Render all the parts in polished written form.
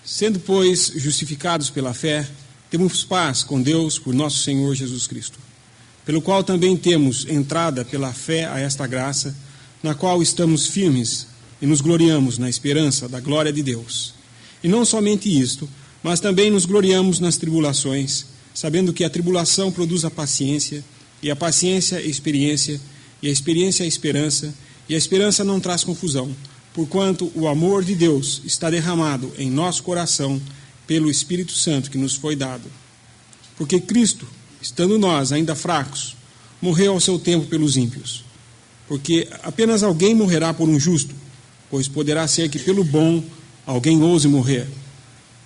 Sendo, pois, justificados pela fé, temos paz com Deus por nosso Senhor Jesus Cristo, pelo qual também temos entrada pela fé a esta graça, na qual estamos firmes e nos gloriamos na esperança da glória de Deus. E não somente isto, mas também nos gloriamos nas tribulações, sabendo que a tribulação produz a paciência, e a paciência a experiência, e a experiência a esperança, e a esperança não traz confusão, porquanto o amor de Deus está derramado em nosso coração pelo Espírito Santo que nos foi dado. Porque Cristo, estando nós ainda fracos, morreu ao seu tempo pelos ímpios. Porque apenas alguém morrerá por um justo, pois poderá ser que pelo bom alguém ouse morrer.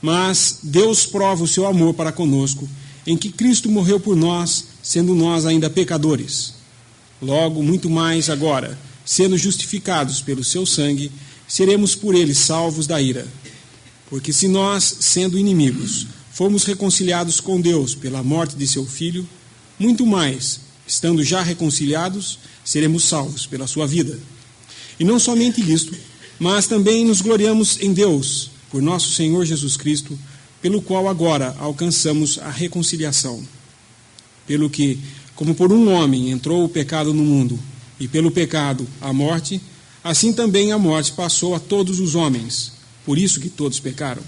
Mas Deus prova o seu amor para conosco, em que Cristo morreu por nós, sendo nós ainda pecadores. Logo, muito mais agora, sendo justificados pelo seu sangue, seremos por ele salvos da ira. Porque se nós, sendo inimigos, fomos reconciliados com Deus pela morte de seu Filho, muito mais, estando já reconciliados, seremos salvos pela sua vida. E não somente isto, mas também nos gloriamos em Deus, por nosso Senhor Jesus Cristo, pelo qual agora alcançamos a reconciliação. Pelo que, como por um homem entrou o pecado no mundo, e pelo pecado a morte, assim também a morte passou a todos os homens, por isso que todos pecaram.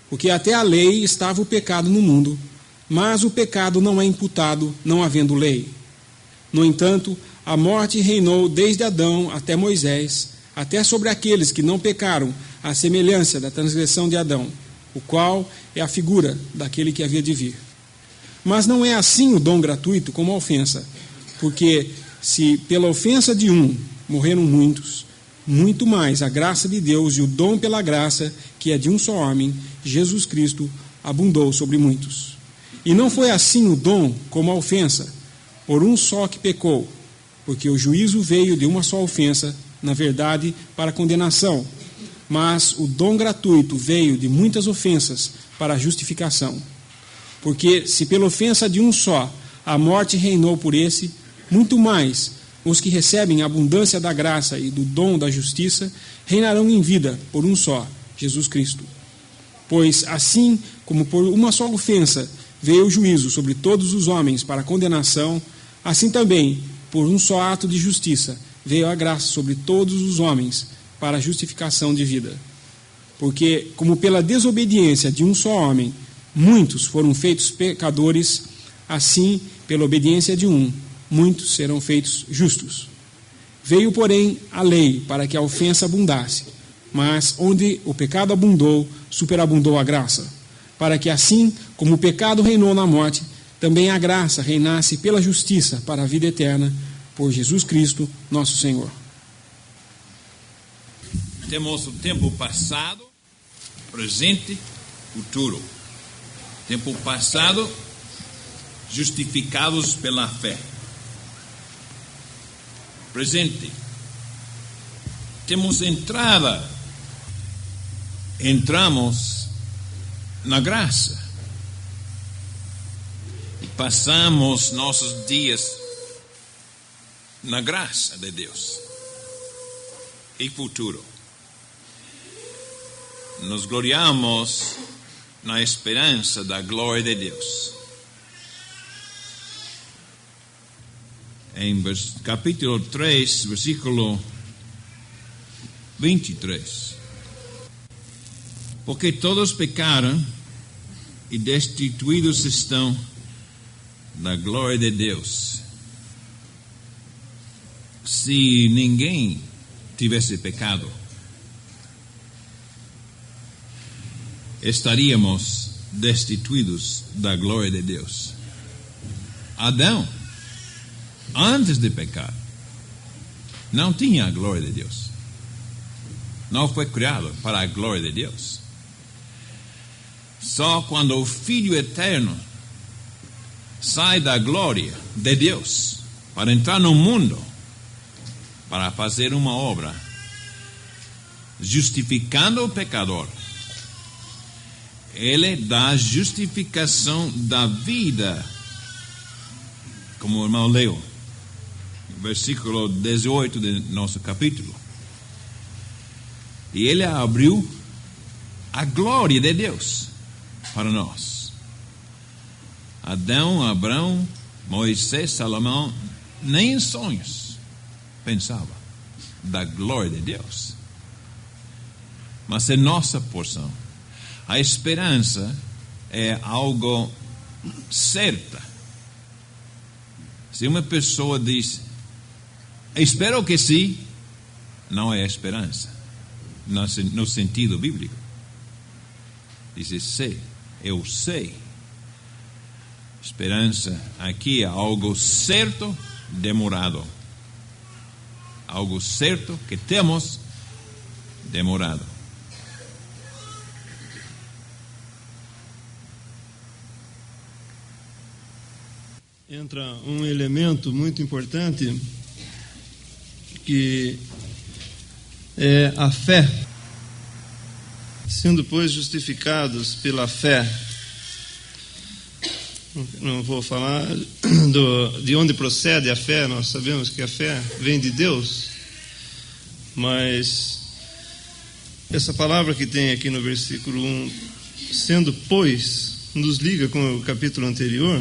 Porque até a lei estava o pecado no mundo, mas o pecado não é imputado, não havendo lei. No entanto, a morte reinou desde Adão até Moisés, até sobre aqueles que não pecaram, à semelhança da transgressão de Adão, o qual é a figura daquele que havia de vir. Mas não é assim o dom gratuito como a ofensa, porque se pela ofensa de um morreram muitos, muito mais a graça de Deus e o dom pela graça, que é de um só homem, Jesus Cristo, abundou sobre muitos. E não foi assim o dom como a ofensa, por um só que pecou, porque o juízo veio de uma só ofensa, na verdade, para condenação, mas o dom gratuito veio de muitas ofensas para a justificação. Porque se pela ofensa de um só a morte reinou por esse, muito mais os que recebem a abundância da graça e do dom da justiça reinarão em vida por um só, Jesus Cristo. Pois assim como por uma só ofensa veio o juízo sobre todos os homens para condenação, assim também por um só ato de justiça veio a graça sobre todos os homens para a justificação de vida. Porque como pela desobediência de um só homem muitos foram feitos pecadores, assim pela obediência de um muitos serão feitos justos. Veio, porém, a lei para que a ofensa abundasse, mas onde o pecado abundou, superabundou a graça, para que assim como o pecado reinou na morte, também a graça reinasse pela justiça para a vida eterna, por Jesus Cristo, nosso Senhor. Temos o tempo passado, presente, futuro. Tempo passado, justificados pela fé. Presente, temos entramos na graça e passamos nossos dias na graça de Deus. E futuro, nos gloriamos na esperança da glória de Deus. Em capítulo 3, versículo 23. Porque todos pecaram e destituídos estão da glória de Deus. Se ninguém tivesse pecado, estaríamos destituídos da glória de Deus. Adão, antes de pecar, não tinha a glória de Deus. Não foi criado para a glória de Deus. Só quando o Filho Eterno sai da glória de Deus para entrar no mundo, para fazer uma obra, justificando o pecador, ele dá justificação da vida, como o irmão leu, versículo 18 do nosso capítulo. E ele abriu a glória de Deus para nós. Adão, Abraão, Moisés, Salomão, nem em sonhos pensava da glória de Deus. Mas é nossa porção. A esperança é algo certo. Se uma pessoa diz, espero que sim, não é esperança, no sentido bíblico. Diz, sei, eu sei. Esperança aqui é algo certo, demorado. Algo certo que temos, demorado. Entra um elemento muito importante que é a fé. Sendo, pois, justificados pela fé. Não vou falar de onde procede a fé, nós sabemos que a fé vem de Deus, mas essa palavra que tem aqui no versículo 1, sendo, pois, nos liga com o capítulo anterior.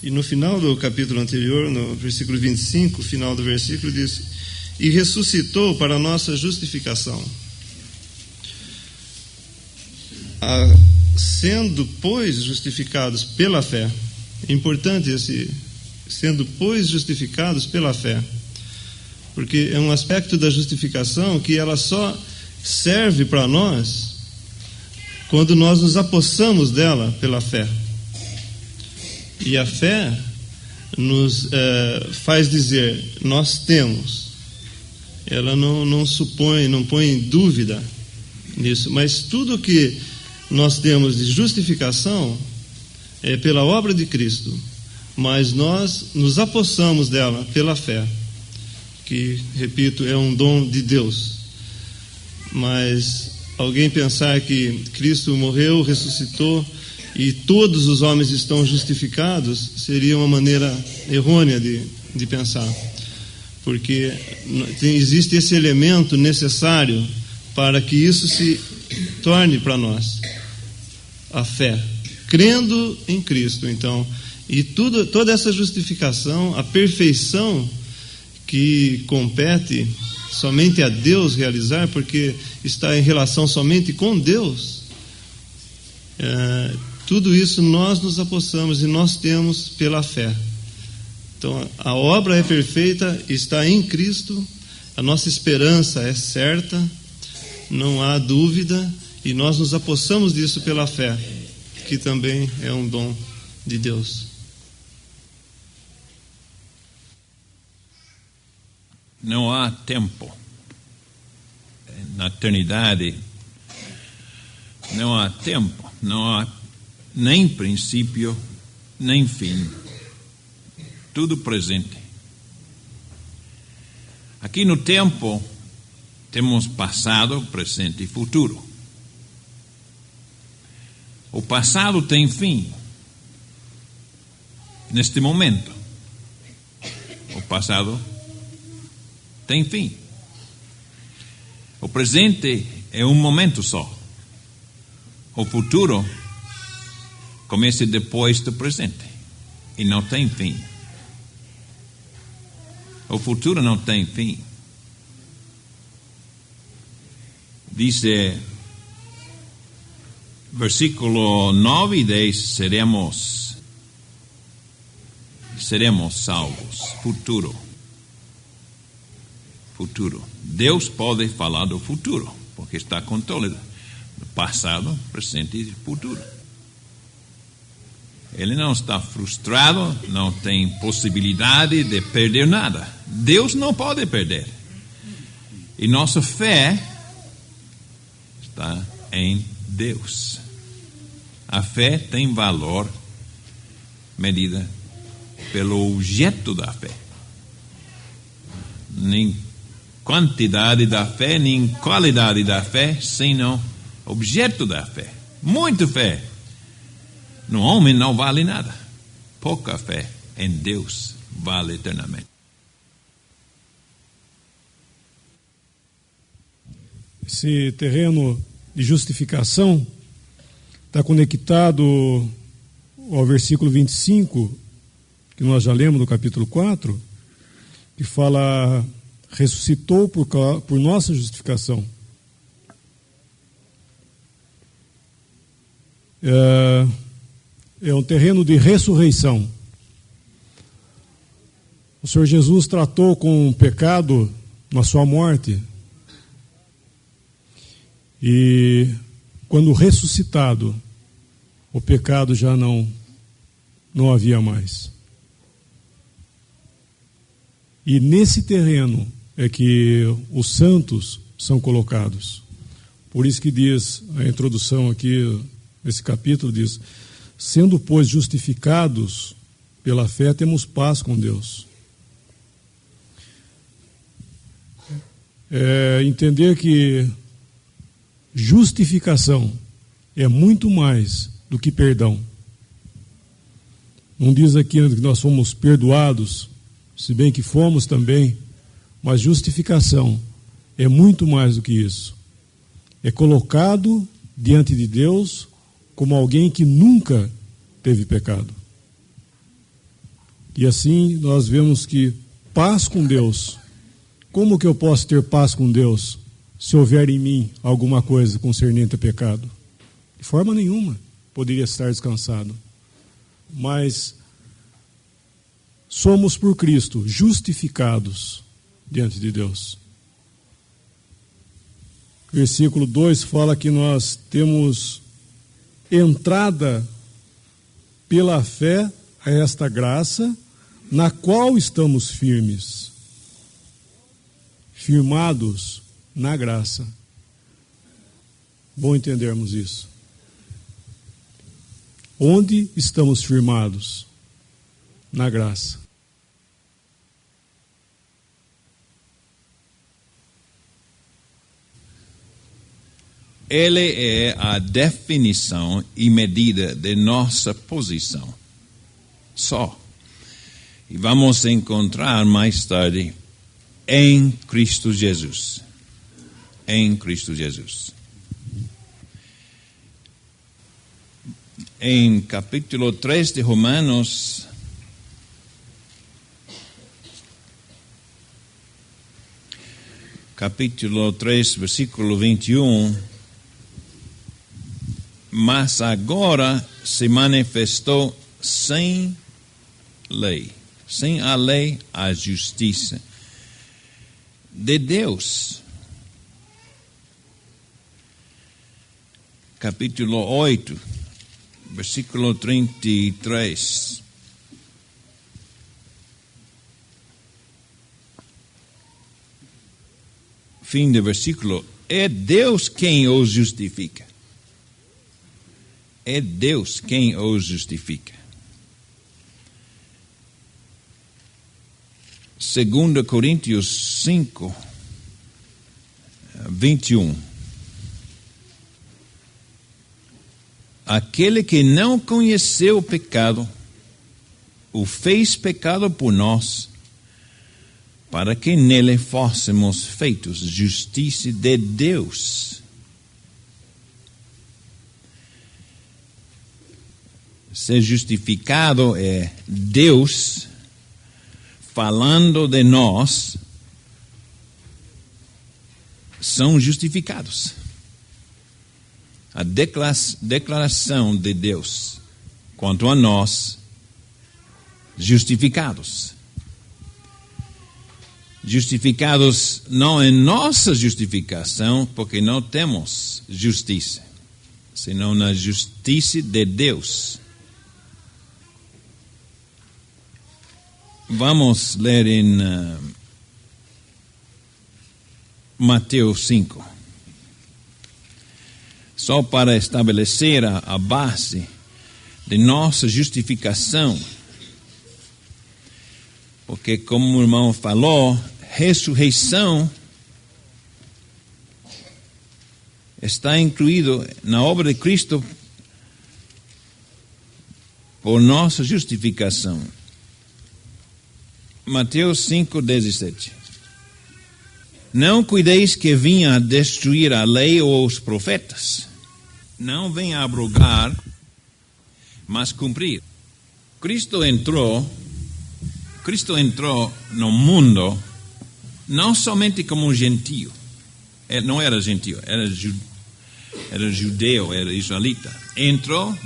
E no final do capítulo anterior, no versículo 25, final do versículo, diz: e ressuscitou para a nossa justificação. Sendo, pois, justificados pela fé. É importante esse sendo, pois, justificados pela fé. Porque é um aspecto da justificação que ela só serve para nós quando nós nos apossamos dela pela fé. E a fé nos faz dizer, nós temos. Ela não supõe, não põe em dúvida nisso. Mas tudo que nós temos de justificação é pela obra de Cristo. Mas nós nos apossamos dela pela fé. Que, repito, é um dom de Deus. Mas alguém pensar que Cristo morreu, ressuscitou e todos os homens estão justificados, seria uma maneira errônea de pensar. Porque existe esse elemento necessário para que isso se torne para nós. A fé. Crendo em Cristo, então. E toda essa justificação, a perfeição que compete somente a Deus realizar, porque está em relação somente com Deus, tudo isso nós nos apossamos e nós temos pela fé. Então a obra é perfeita, está em Cristo, a nossa esperança é certa, não há dúvida, e nós nos apossamos disso pela fé, que também é um dom de Deus. Não há tempo na eternidade, não há tempo, não há nem princípio, nem fim. Tudo presente. Aqui no tempo temos passado, presente e futuro. O passado tem fim. Neste momento, o passado tem fim. O presente é um momento só. O futuro começa depois do presente e não tem fim. O futuro não tem fim. Diz versículo 9 e 10, seremos salvos. Futuro. Deus pode falar do futuro, porque está controlado do passado, presente e futuro. Ele não está frustrado, não tem possibilidade de perder nada. Deus não pode perder. E nossa fé está em Deus. A fé tem valor medida pelo objeto da fé. Nem quantidade da fé, nem qualidade da fé, senão objeto da fé. Muita fé no homem não vale nada. Pouca fé em Deus vale eternamente. Esse terreno de justificação está conectado ao versículo 25, que nós já lemos no capítulo 4, que fala: ressuscitou por nossa justificação. É um terreno de ressurreição. O Senhor Jesus tratou com o pecado na sua morte. E quando ressuscitado, o pecado já não havia mais. E nesse terreno é que os santos são colocados. Por isso que diz a introdução aqui, nesse capítulo, diz: sendo, pois, justificados pela fé, temos paz com Deus. Entender que justificação é muito mais do que perdão. Não diz aqui que nós fomos perdoados, se bem que fomos também, mas justificação é muito mais do que isso. É colocado diante de Deus como alguém que nunca teve pecado. E assim nós vemos que paz com Deus. Como que eu posso ter paz com Deus se houver em mim alguma coisa concernente a pecado? De forma nenhuma poderia estar descansado. Mas somos por Cristo justificados diante de Deus. Versículo 2 fala que nós temos entrada pela fé a esta graça, na qual estamos firmes. Firmados na graça. Bom entendermos isso. Onde estamos firmados? Na graça. Ele é a definição e medida de nossa posição. Só. E vamos encontrar mais tarde em Cristo Jesus. Em Cristo Jesus. Em capítulo 3 de Romanos, capítulo 3, versículo 21, mas agora se manifestou sem lei. Sem a lei, a justiça de Deus. Capítulo 8, versículo 33. Fim do versículo. É Deus quem os justifica. É Deus quem os justifica. 2 Coríntios 5, 21. Aquele que não conheceu o pecado, o fez pecado por nós, para que nele fôssemos feitos justiça de Deus. Ser justificado é Deus falando de nós, são justificados. A declaração de Deus quanto a nós, justificados. Justificados não em nossa justificação, porque não temos justiça, senão na justiça de Deus. Vamos ler em Mateus 5. Só para estabelecer a base de nossa justificação. Porque, como o irmão falou, ressurreição está incluído na obra de Cristo por nossa justificação. Mateus 5:17. Não cuideis que vinha destruir a lei ou os profetas. Não venha abrogar, mas cumprir. Cristo entrou no mundo não somente como um gentio. Ele não era gentio, era judeu, era israelita. Entrou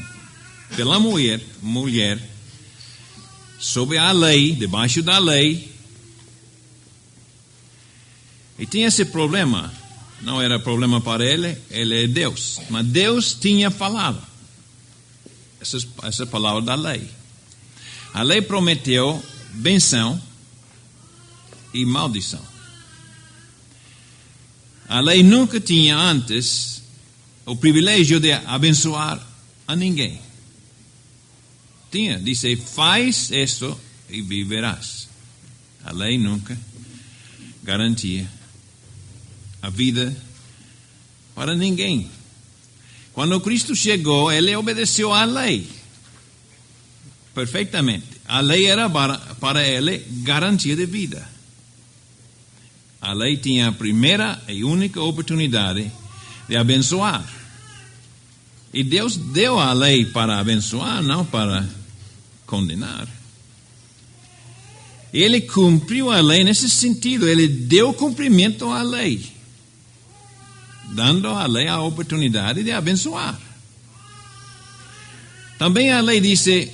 pela mulher, sob a lei, debaixo da lei. E tinha esse problema. Não era problema para ele é Deus. Mas Deus tinha falado essa palavra da lei. A lei prometeu benção e maldição. A lei nunca tinha antes o privilégio de abençoar a ninguém. Disse, faz isso e viverás. A lei nunca garantia a vida para ninguém. Quando Cristo chegou, ele obedeceu à lei perfeitamente. A lei era para ele garantia de vida. A lei tinha a primeira e única oportunidade de abençoar. E Deus deu a lei para abençoar, não para condenar. Ele cumpriu a lei nesse sentido. Ele deu cumprimento à lei, dando à lei a oportunidade de abençoar. Também a lei disse,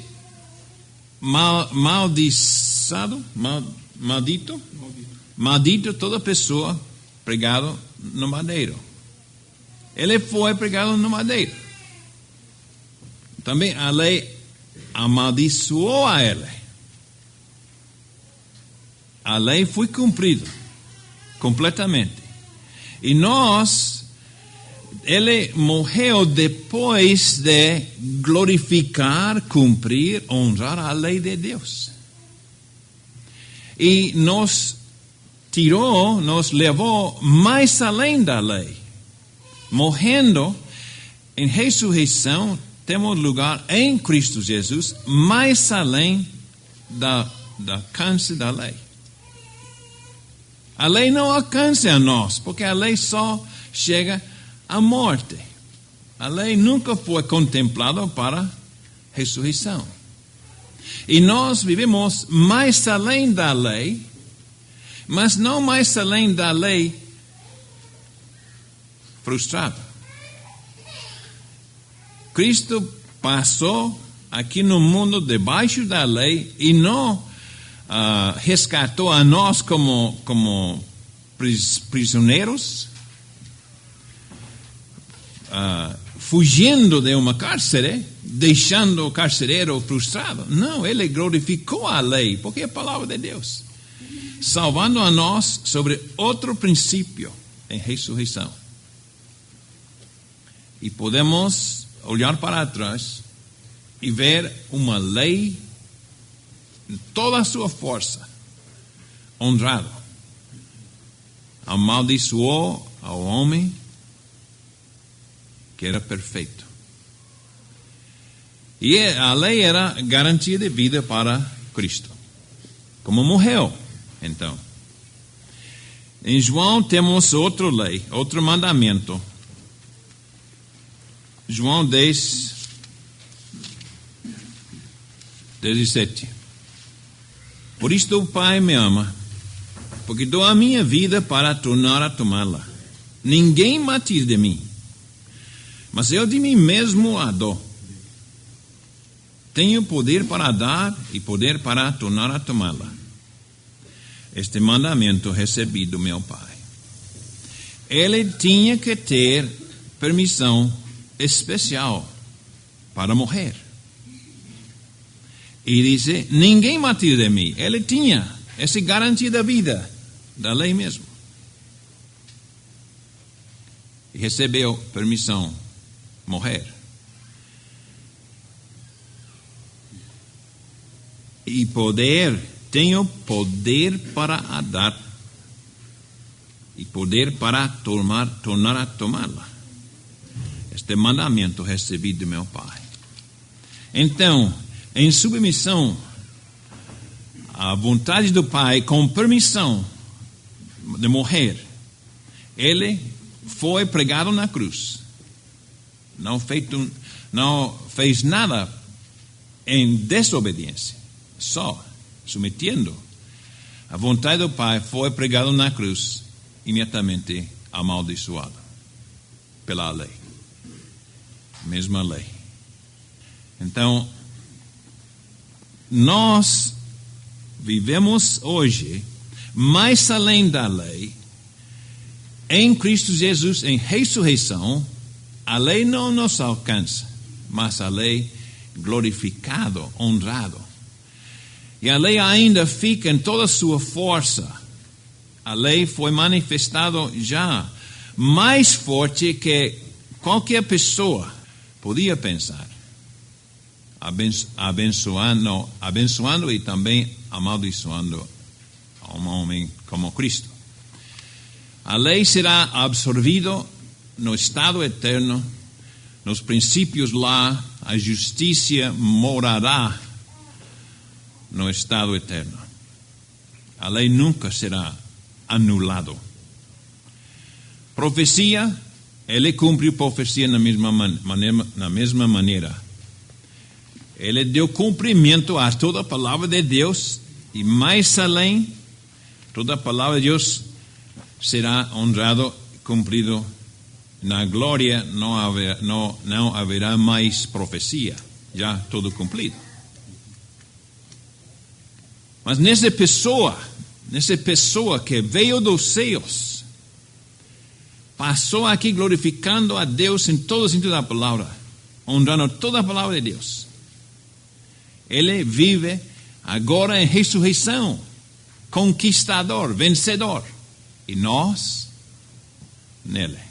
maldito toda pessoa pregado no madeiro. Ele foi pregado no madeiro. Também a lei amaldiçoou a ele. A lei foi cumprida completamente. E ele morreu depois de glorificar, cumprir, honrar a lei de Deus. E nos levou mais além da lei. Morrendo em ressurreição, temos lugar em Cristo Jesus, mais além do alcance da lei. A lei não alcança a nós, porque a lei só chega à morte. A lei nunca foi contemplada para ressurreição. E nós vivemos mais além da lei, mas não mais além da lei frustrada. Cristo passou aqui no mundo debaixo da lei e não resgatou a nós como prisioneiros, fugindo de uma cárcere, deixando o carcereiro frustrado. Não, ele glorificou a lei, porque é a palavra de Deus, salvando a nós sobre outro princípio em ressurreição. E podemos olhar para trás e ver uma lei de toda a sua força, honrado. Amaldiçoou ao homem que era perfeito. E a lei era garantia de vida para Cristo. Como morreu, então. Em João temos outra lei, outro mandamento. João 10, 17. Por isto o Pai me ama, porque dou a minha vida para tornar a tomá-la. Ninguém me tira de mim, mas eu de mim mesmo a dou. Tenho poder para dar e poder para tornar a tomá-la. Este mandamento recebi do meu Pai. Ele tinha que ter permissão especial para morrer. E disse, ninguém me tira de mim. Ele tinha essa garantia da vida, da lei mesmo. E recebeu permissão morrer. E tenho poder para a dar. E poder para tornar a tomá-la. Este mandamento recebi do meu Pai. Então, em submissão à vontade do Pai, com permissão de morrer, Ele foi pregado na cruz. Não fez nada em desobediência, só submetendo a vontade do Pai. Foi pregado na cruz, imediatamente amaldiçoado pela lei, mesma lei. Então, nós vivemos hoje mais além da lei, em Cristo Jesus, em ressurreição. A lei não nos alcança, mas a lei glorificado, honrado. E a lei ainda fica em toda a sua força. A lei foi manifestada já mais forte que qualquer pessoa podia pensar, abençoando e também amaldiçoando um homem como Cristo. A lei será absorvida no estado eterno, nos princípios lá, a justiça morará no estado eterno. A lei nunca será anulada. Profecia, ele cumpriu profecia na mesma maneira. Ele deu cumprimento a toda a palavra de Deus, e mais além, toda a palavra de Deus será honrado, cumprido. Na glória não haverá mais profecia, já tudo cumprido. Mas nessa pessoa que veio dos céus, passou aqui glorificando a Deus em todo o sentido da palavra, honrando toda a palavra de Deus. Ele vive agora em ressurreição, conquistador, vencedor. E nós, nele.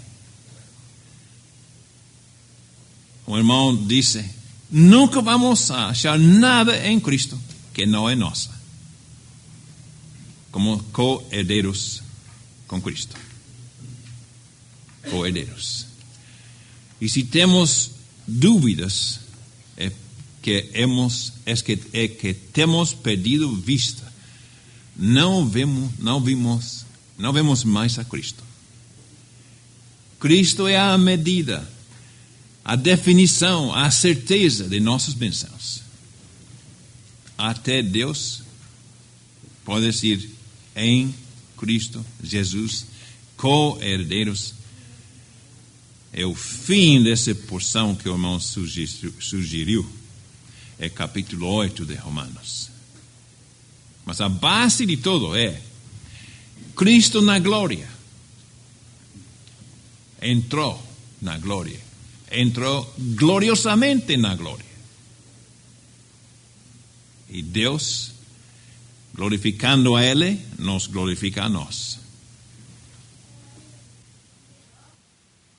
O irmão disse, nunca vamos achar nada em Cristo que não é nossa. Como co-herdeiros com Cristo. Co-herdeiros. E se temos dúvidas, é que temos perdido vista. Não vemos mais a Cristo. Cristo é a medida, a definição, a certeza de nossas bênçãos. Até Deus pode ser em Cristo Jesus, co-herdeiros. É o fim dessa porção que o irmão sugeriu. É capítulo 8 de Romanos. Mas a base de tudo é Cristo na glória. Entrou na glória. Entrou gloriosamente na glória. E Deus, glorificando a Ele, nos glorifica a nós.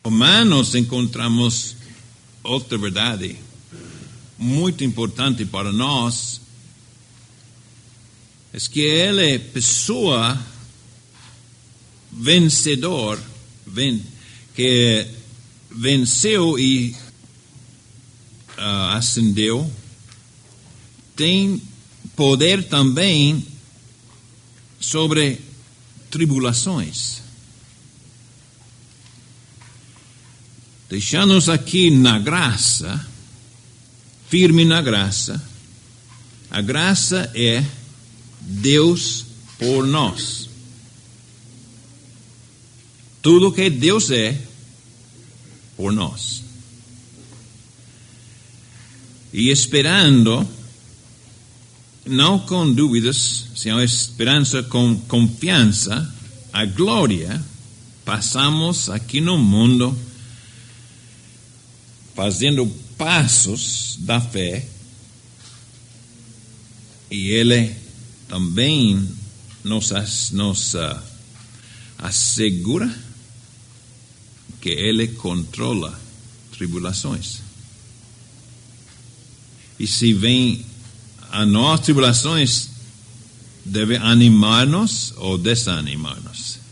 Romanos encontramos outra verdade muito importante para nós. É que Ele é pessoa vencedor, que venceu e ascendeu, tem poder também sobre tribulações. Deixando-nos aqui na graça, firme na graça. A graça é Deus por nós. Tudo que Deus é por nós. E esperando, não com dúvidas, senão esperança com confiança, a glória, passamos aqui no mundo fazendo passos da fé, e Ele também nos assegura que Ele controla tribulações. E se vem a nós tribulações, deve animar-nos ou desanimar-nos.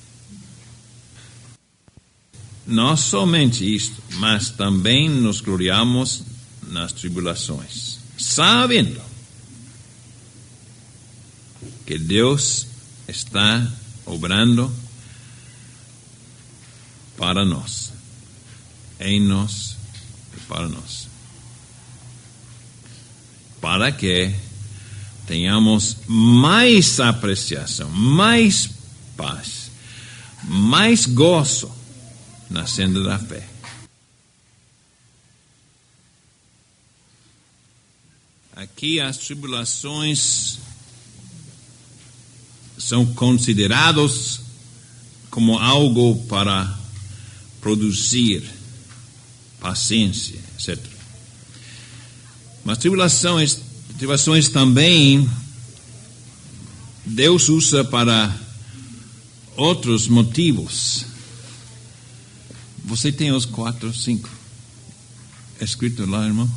Não somente isto, mas também nos gloriamos nas tribulações, sabendo que Deus está obrando para nós, em nós e para nós. Para que tenhamos mais apreciação, mais paz, mais gozo na senda da fé. Aqui as tribulações são considerados como algo para produzir paciência, etc. Mas tribulações também Deus usa para outros motivos. Você tem os 4, 5 escrito lá, irmão?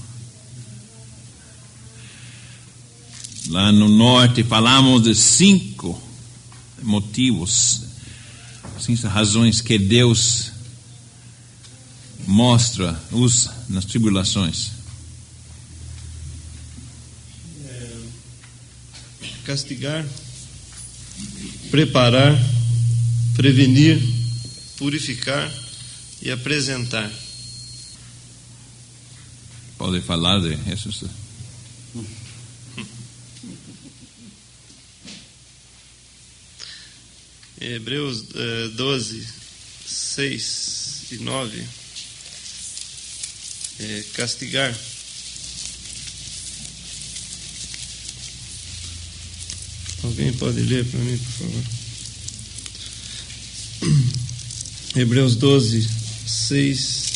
Lá no norte falamos de 5 motivos, 5 razões que Deus usa nas tribulações. Castigar, preparar, prevenir, purificar e apresentar. Pode falar de isso? Hebreus 12, 6 e 9. Castigar. Alguém pode ler para mim, por favor? Hebreus 12, 6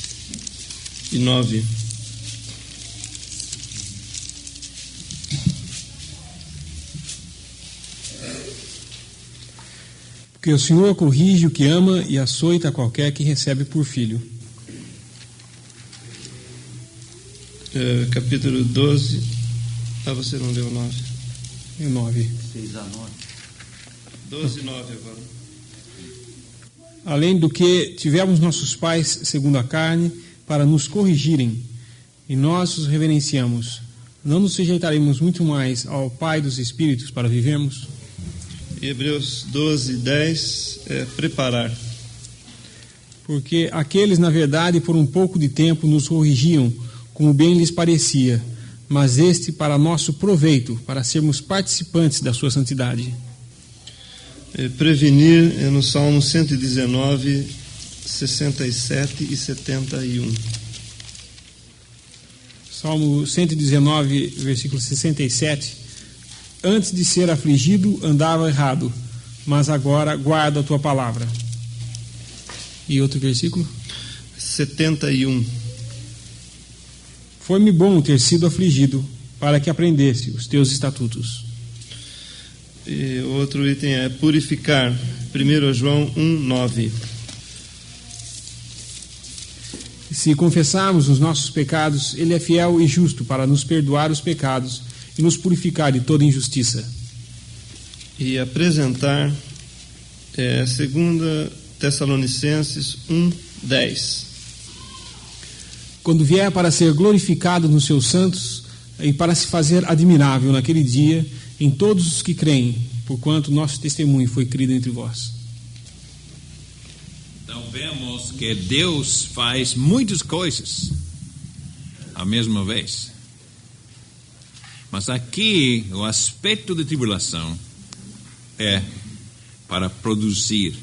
e 9. Porque o Senhor corrige o que ama e açoita qualquer que recebe por filho. Capítulo 12. Você não leu 9. E 9. 6 a 9. 12, 9 agora. Além do que tivemos nossos pais, segundo a carne, para nos corrigirem, e nós os reverenciamos. Não nos sujeitaremos muito mais ao Pai dos Espíritos para vivermos? Hebreus 12, 10, preparar. Porque aqueles, na verdade, por um pouco de tempo nos corrigiam, como bem lhes parecia, mas este para nosso proveito, para sermos participantes da sua santidade. Prevenir é no Salmo 119, 67 e 71. Salmo 119, versículo 67. Antes de ser afligido, andava errado, mas agora guarda a tua palavra. E outro versículo? 71. Foi-me bom ter sido afligido, para que aprendesse os teus estatutos. E outro item é purificar. 1 João 1, 9. Se confessarmos os nossos pecados, Ele é fiel e justo para nos perdoar os pecados e nos purificar de toda injustiça. E apresentar 2 Tessalonicenses 1, 10. Quando vier para ser glorificado nos seus santos e para se fazer admirável naquele dia em todos os que creem, porquanto nosso testemunho foi crido entre vós. Então vemos que Deus faz muitas coisas à mesma vez. Mas aqui o aspecto de tribulação é para produzir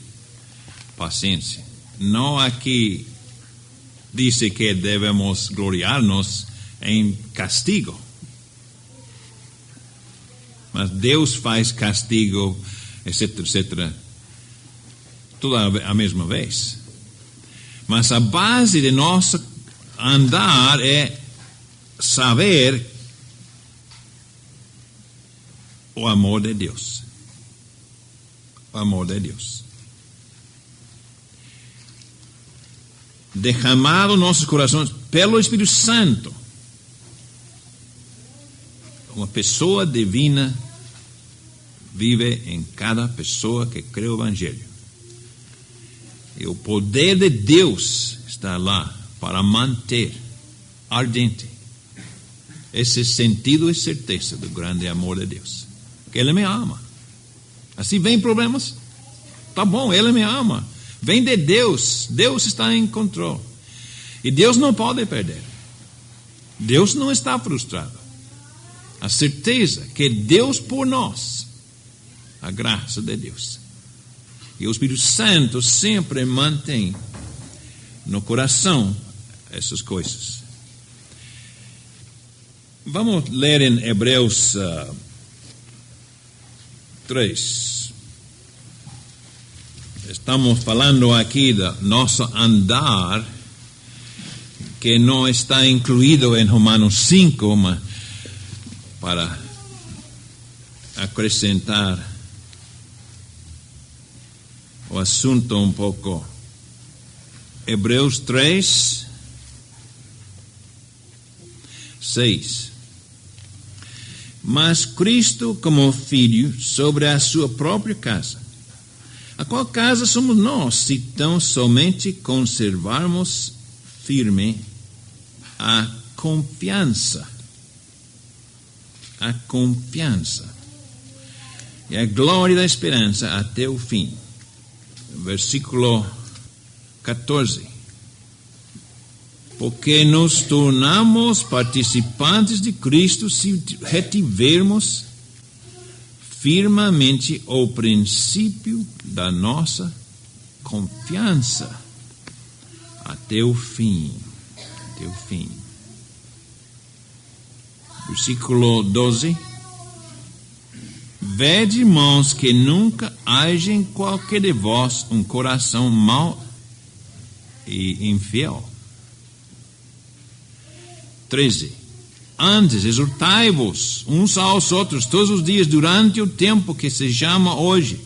paciência. Não aqui diz que devemos gloriar-nos em castigo. Mas Deus faz castigo, etc, etc, tudo a mesma vez. Mas a base de nosso andar é saber o amor de Deus. O amor de Deus. Derramado nos nossos corações pelo Espírito Santo. Uma pessoa divina vive em cada pessoa que crê o Evangelho. E o poder de Deus está lá para manter ardente esse sentido e certeza do grande amor de Deus. Que Ele me ama. Assim vem problemas, tá bom, Ele me ama. Vem de Deus. Deus está em controle. E Deus não pode perder. Deus não está frustrado. A certeza que Deus por nós, a graça de Deus. E o Espírito Santo sempre mantém no coração essas coisas. Vamos ler em Hebreus 3. Estamos falando aqui do nosso andar, que não está incluído em Romanos 5, mas para acrescentar o assunto um pouco. Hebreus 3, 6. Mas Cristo como filho sobre a sua própria casa. A qual casa somos nós, se tão somente conservarmos firme a confiança. A confiança. E a glória da esperança até o fim. Versículo 14. Porque nos tornamos participantes de Cristo se retivermos firmemente o princípio da nossa confiança até o fim. Até o fim. Versículo 12. Vede, irmãos, que nunca haja em qualquer de vós um coração mau e infiel. 13. Antes, exortai-vos uns aos outros todos os dias durante o tempo que se chama hoje,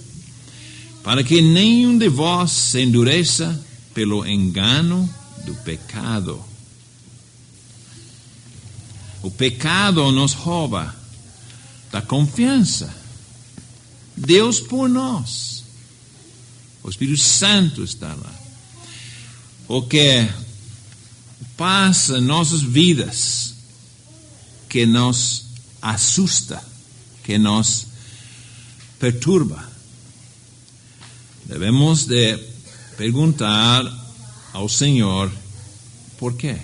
para que nenhum de vós se endureça pelo engano do pecado. O pecado nos rouba da confiança. Deus por nós. O Espírito Santo está lá. O que passa em nossas vidas que nos assusta, que nos perturba. Devemos de perguntar ao Senhor por quê.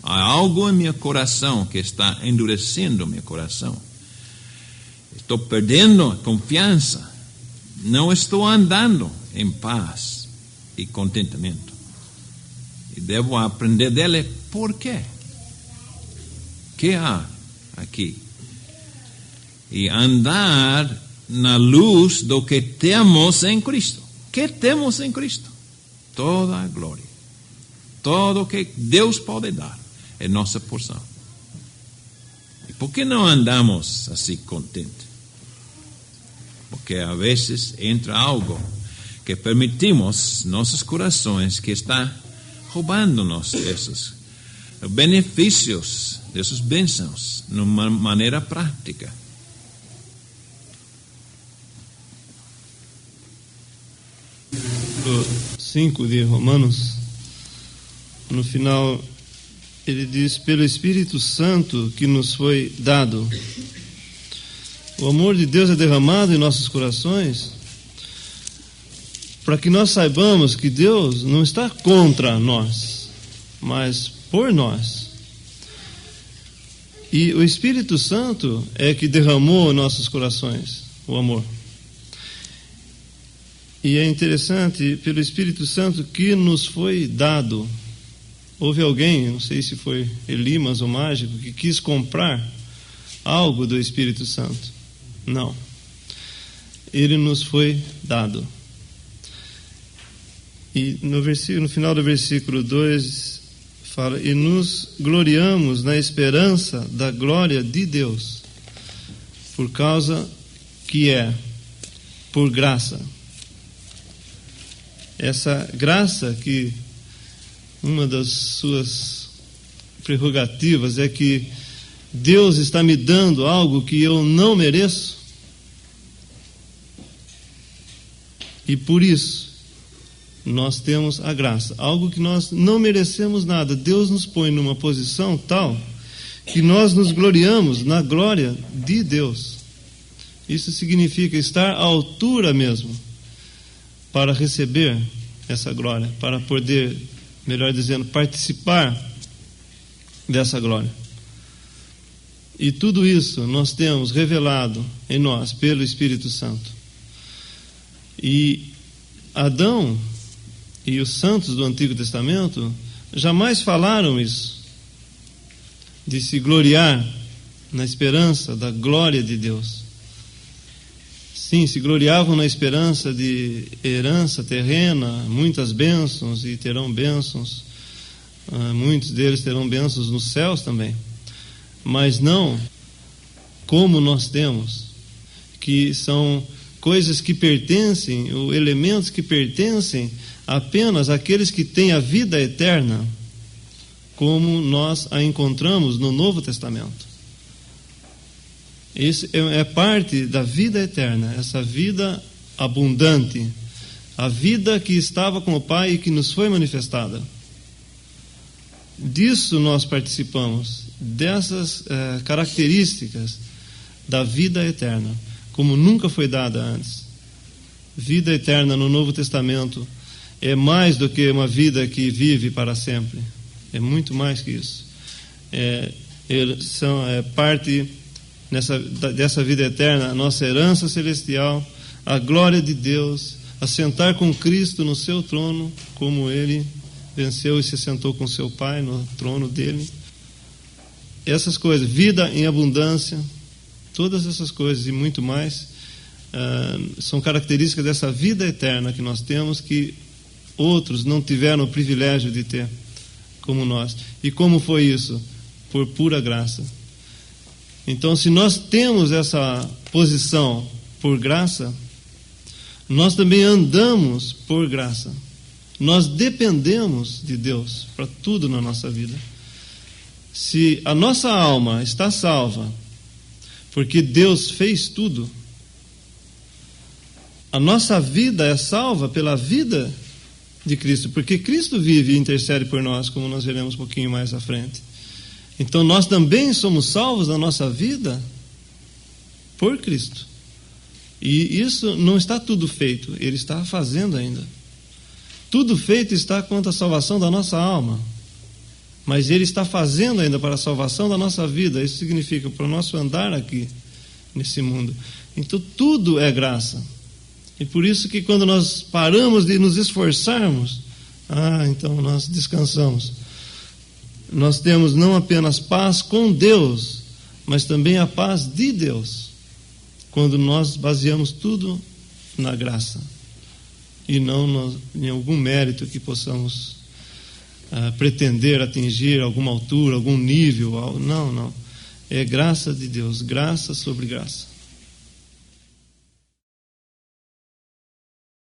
Há algo em meu coração que está endurecendo meu coração. Estou perdendo a confiança. Não estou andando em paz e contentamento. E devo aprender dele por quê. O que há aqui? E andar na luz do que temos em Cristo. O que temos em Cristo? Toda a glória. Todo o que Deus pode dar é nossa porção. E por que não andamos assim contentes? Porque às vezes entra algo que permitimos nossos corações que está roubando-nos esses benefícios, dessas bênçãos, de uma maneira prática. No 5 de Romanos, no final, ele diz: pelo Espírito Santo que nos foi dado. O amor de Deus é derramado em nossos corações para que nós saibamos que Deus não está contra nós, mas por nós. E o Espírito Santo é que derramou em nossos corações o amor. E é interessante, pelo Espírito Santo que nos foi dado. Houve alguém, não sei se foi Elimas ou Mágico, que quis comprar algo do Espírito Santo. Não. Ele nos foi dado. E no final do versículo 2 fala: e nos gloriamos na esperança da glória de Deus, por causa que é por graça. Essa graça, que uma das suas prerrogativas é que Deus está me dando algo que eu não mereço, e por isso nós temos a graça, algo que nós não merecemos nada. Deus nos põe numa posição tal que nós nos gloriamos na glória de Deus. Isso significa estar à altura mesmo para receber essa glória, para poder, melhor dizendo, participar dessa glória. E tudo isso nós temos revelado em nós pelo Espírito Santo. E Adão e os santos do Antigo Testamento jamais falaram isso, de se gloriar na esperança da glória de Deus. Sim, se gloriavam na esperança de herança terrena, muitas bênçãos, e terão bênçãos, muitos deles terão bênçãos nos céus também, mas não como nós temos, que são coisas que pertencem, ou elementos que pertencem apenas àqueles que têm a vida eterna, como nós a encontramos no Novo Testamento. Isso é parte da vida eterna, essa vida abundante, a vida que estava com o Pai e que nos foi manifestada. Disso nós participamos, dessas características da vida eterna, como nunca foi dada antes. Vida eterna no Novo Testamento é mais do que uma vida que vive para sempre, é muito mais que isso. É parte dessa vida eterna, a nossa herança celestial, a glória de Deus, assentar com Cristo no seu trono, como Ele venceu e se sentou com seu Pai no trono dele. Essas coisas, vida em abundância, todas essas coisas e muito mais, são características dessa vida eterna que nós temos, que outros não tiveram o privilégio de ter, como nós. E como foi isso? Por pura graça. Então, se nós temos essa posição por graça, nós também andamos por graça. Nós dependemos de Deus para tudo na nossa vida. Se a nossa alma está salva, porque Deus fez tudo, a nossa vida é salva pela vida de Cristo, porque Cristo vive e intercede por nós, como nós veremos um pouquinho mais à frente. Então nós também somos salvos na nossa vida por Cristo. E isso não está tudo feito, Ele está fazendo ainda. Tudo feito está quanto à salvação da nossa alma, mas Ele está fazendo ainda para a salvação da nossa vida. Isso significa para o nosso andar aqui nesse mundo. Então tudo é graça. E por isso que quando nós paramos de nos esforçarmos, então nós descansamos. Nós temos não apenas paz com Deus, mas também a paz de Deus, quando nós baseamos tudo na graça e não em algum mérito que possamos pretender atingir alguma altura, algum nível. Não. É graça de Deus, graça sobre graça.